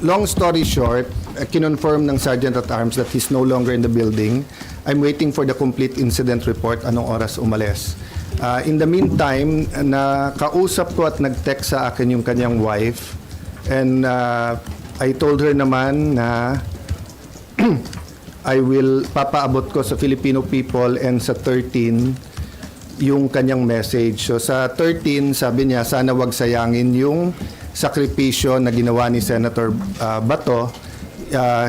long story short, kinonfirm ng Sergeant at Arms that he's no longer in the building. I'm waiting for the complete incident report, anong oras umalis. In the meantime, nakausap ko at nag-text sa akin yung kanyang wife. And I told her naman na I will papaabot ko sa Filipino people and sa 13 yung kanyang message. So sa 13, sabi niya, sana wag sayangin yung sakripisyo na ginawa ni Senator Bato.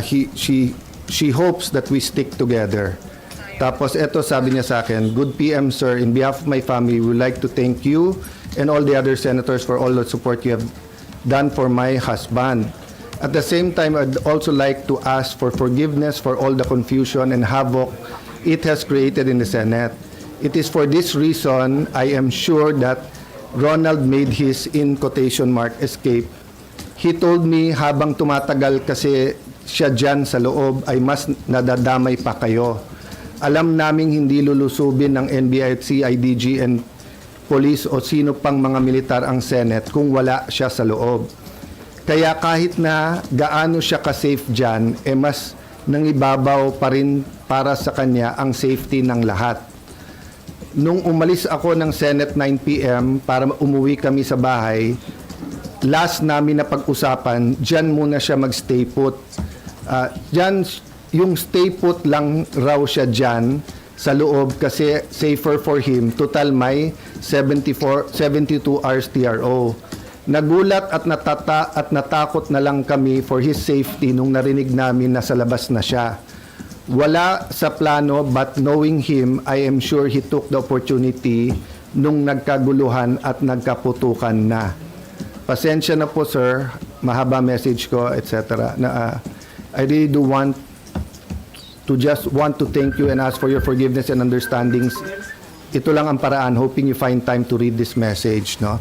She hopes that we stick together. Tapos eto sabi niya sa akin, good PM sir, in behalf of my family, we would like to thank you and all the other senators for all the support you have done for my husband. At the same time, I'd also like to ask for forgiveness for all the confusion and havoc it has created in the Senate. It is for this reason, I am sure that Ronald made his, in quotation mark, escape. He told me habang tumatagal kasi siya dyan sa loob ay mas nadadamay pa kayo. Alam naming hindi lulusubin ng NBI at CIDG and police o sino pang mga militar ang Senate kung wala siya sa loob. Kaya kahit na gaano siya ka-safe dyan, mas nangibabaw pa rin para sa kanya ang safety ng lahat. Nung umalis ako ng Senate 9 p.m. para umuwi kami sa bahay, last namin na pag-usapan, dyan muna siya mag-stay put. Dyan, yung stay put lang raw siya dyan sa loob kasi safer for him. Total may 72 hours TRO. Nagulat at natakot na lang kami for his safety nung narinig namin na sa labas na siya. Wala sa plano but knowing him, I am sure he took the opportunity nung nagkaguluhan at nagkaputukan na. Pasensya na po sir, mahaba message ko, etc. I really do want to thank you and ask for your forgiveness and understandings. Ito lang ang paraan, hoping you find time to read this message. No?